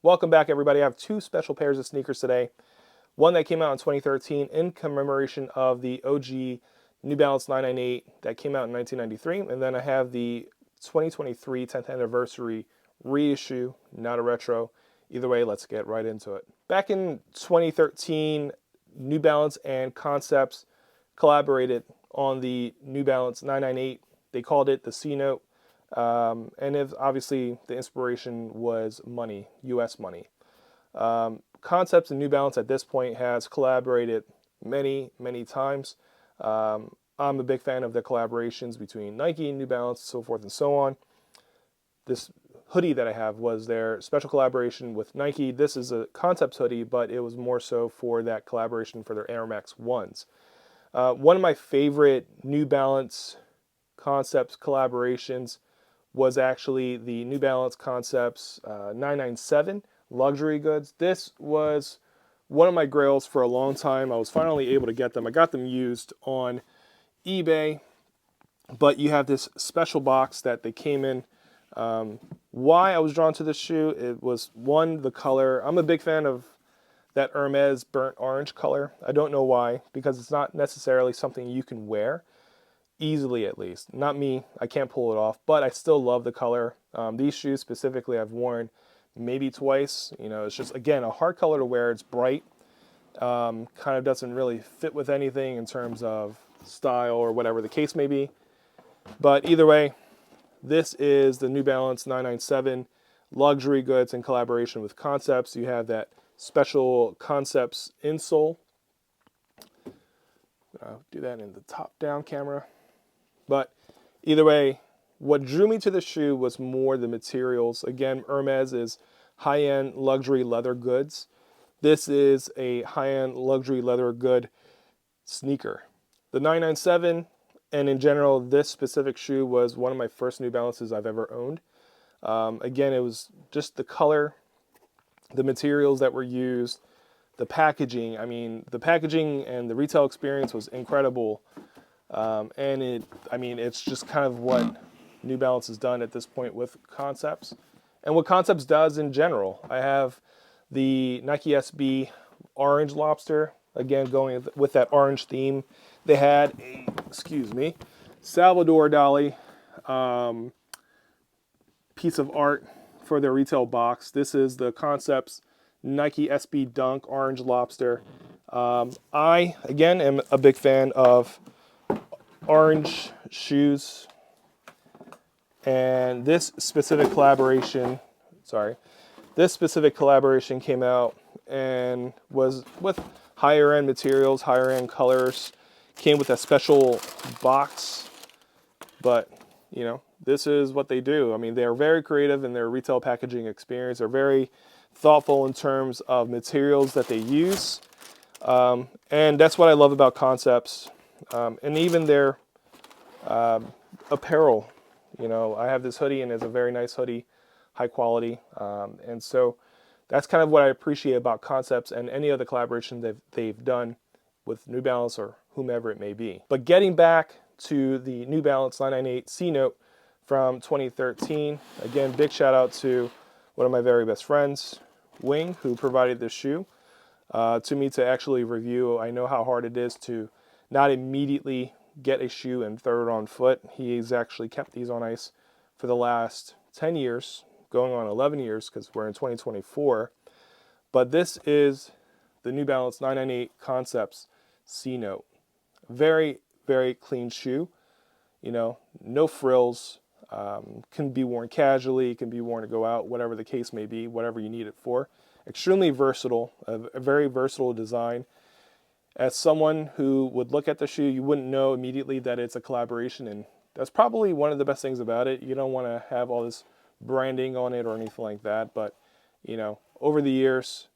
Welcome back, everybody. I have two special pairs of sneakers today. One that came out in 2013 in commemoration of the OG New Balance 998 that came out in 1993. And then I have the 2023 10th anniversary reissue, not a retro. Either way, let's get right into it. Back in 2013, New Balance and Concepts collaborated on the New Balance 998. They called it the C Note. Obviously the inspiration was money, US money. Concepts and New Balance at this point has collaborated many, many times. I'm a big fan of the collaborations between Nike and New Balance, so forth and so on. This hoodie that I have was their special collaboration with Nike. This is a Concepts hoodie, but it was more so for that collaboration for their Air Max 1s. One of my favorite New Balance Concepts collaborations was actually the New Balance Concepts 997 luxury goods. This was one of my grails for a long time. I was finally able to get them. I got them used on eBay, but you have this special box that they came in. Why I was drawn to this shoe, it was one, the color. I'm a big fan of that Hermes burnt orange color. I don't know why, because it's not necessarily something you can wear easily, at least. Not me, I can't pull it off, but I still love the color. These shoes specifically I've worn maybe twice. It's just, again, a hard color to wear. It's bright, kind of doesn't really fit with anything in terms of style or whatever the case may be. But either way, this is the New Balance 997 luxury goods in collaboration with Concepts. You have that special Concepts insole. I'll do that in the top-down camera. But either way, what drew me to the shoe was more the materials. Again, Hermes is high-end luxury leather goods. This is a high-end luxury leather good sneaker. The 997, and in general, this specific shoe was one of my first New Balances I've ever owned. Again, it was just the color, the materials that were used, the packaging. I mean, the packaging and the retail experience was incredible. It's just kind of what New Balance has done at this point with Concepts, and what Concepts does in general. I have the Nike SB Orange Lobster, again going with that orange theme. They had a, Salvador Dali piece of art for their retail box. This is the Concepts Nike SB Dunk Orange Lobster. I, again, am a big fan of orange shoes, and this specific collaboration came out and was with higher end materials, higher end colors, came with a special box. But this is what they do. I mean, they're very creative in their retail packaging experience. They're very thoughtful in terms of materials that they use, and that's what I love about Concepts. And even their apparel. I have this hoodie, and it's a very nice hoodie, high quality. And so that's kind of what I appreciate about Concepts and any other collaboration that they've done with New Balance or whomever it may be. But getting back to the New Balance 998 C Note from 2013, again, big shout out to one of my very best friends, Wing, who provided this shoe to me to actually review. I know how hard it is to not immediately get a shoe and throw it on foot. He's actually kept these on ice for the last 10 years, going on 11 years because we're in 2024. But this is the New Balance 998 Concepts C Note. Very, very clean shoe. No frills. Can be worn casually, can be worn to go out, whatever the case may be, whatever you need it for. Extremely versatile, a very versatile design. As someone who would look at the shoe, you wouldn't know immediately that it's a collaboration, and that's probably one of the best things about it. You don't want to have all this branding on it or anything like that, but over the years,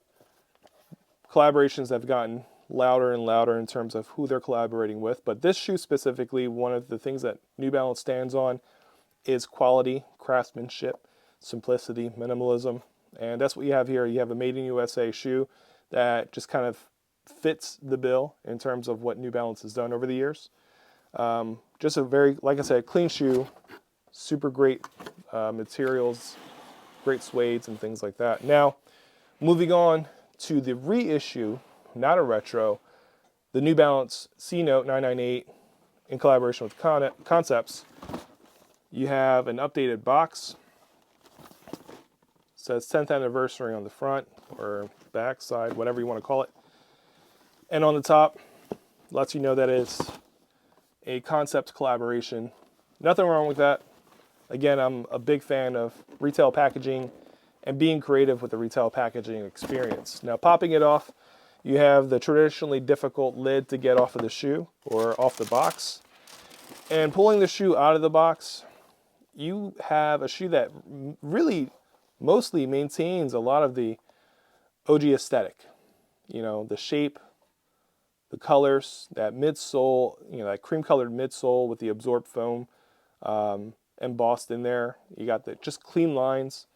collaborations have gotten louder and louder in terms of who they're collaborating with. But this shoe specifically, one of the things that New Balance stands on is quality, craftsmanship, simplicity, minimalism, and that's what you have here. You have a made in USA shoe that just kind of fits the bill in terms of what New Balance has done over the years. Just a very, like I said, clean shoe, super great materials, great suedes and things like that. Now, Moving on to the reissue, not a retro, the New Balance C-Note 998 in collaboration with Concepts. You have an updated box. It says 10th anniversary on the front or back side, whatever you want to call it. And on the top, lets you know that it's a Concepts collaboration. Nothing wrong with that. Again, I'm a big fan of retail packaging and being creative with the retail packaging experience. Now, popping it off, you have the traditionally difficult lid to get off of the shoe or off the box. And pulling the shoe out of the box, you have a shoe that really mostly maintains a lot of the OG aesthetic. You know, the shape, the colors, that midsole, you know, that cream colored midsole with the absorbed foam embossed in there. You got the just clean lines,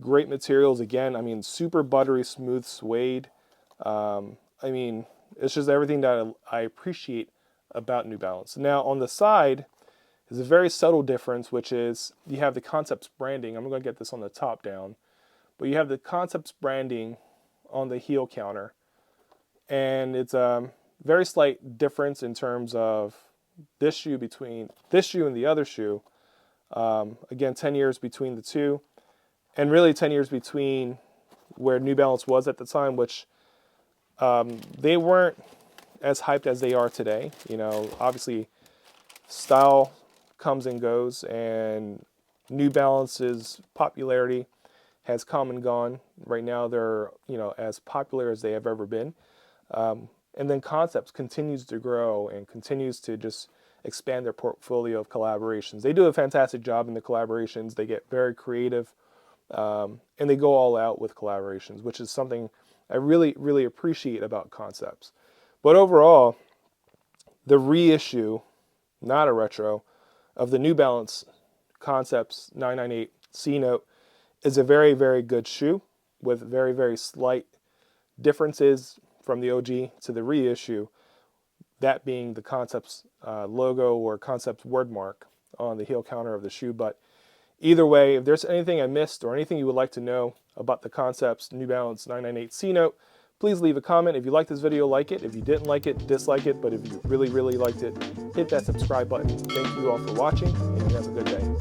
great materials. Again, I mean, super buttery smooth suede. I mean, it's just everything that I appreciate about New Balance. Now on the side is a very subtle difference, which is you have the Concepts branding. I'm going to get this on the top down, but you have the Concepts branding on the heel counter, and it's a very slight difference in terms of this shoe between this shoe and the other shoe. Again, 10 years between the two, and really 10 years between where New Balance was at the time, which they weren't as hyped as they are today. You know, obviously style comes and goes, and New Balance's popularity has come and gone. Right now they're, you know, as popular as they have ever been. And then Concepts continues to grow and continues to just expand their portfolio of collaborations. They do a fantastic job in the collaborations. They get very creative, and they go all out with collaborations, which is something I really, really appreciate about Concepts. But overall, the reissue, not a retro, of the New Balance Concepts 998 C-Note is a very, very good shoe with very, very slight differences from the OG to the reissue, that being the Concepts logo or Concepts word mark on the heel counter of the shoe. But either way, if there's anything I missed or anything you would like to know about the Concepts New Balance 998 C-Note, please leave a comment. If you liked this video, like it. If you didn't like it, dislike it. But if you really, really liked it, hit that subscribe button. Thank you all for watching, and you have a good day.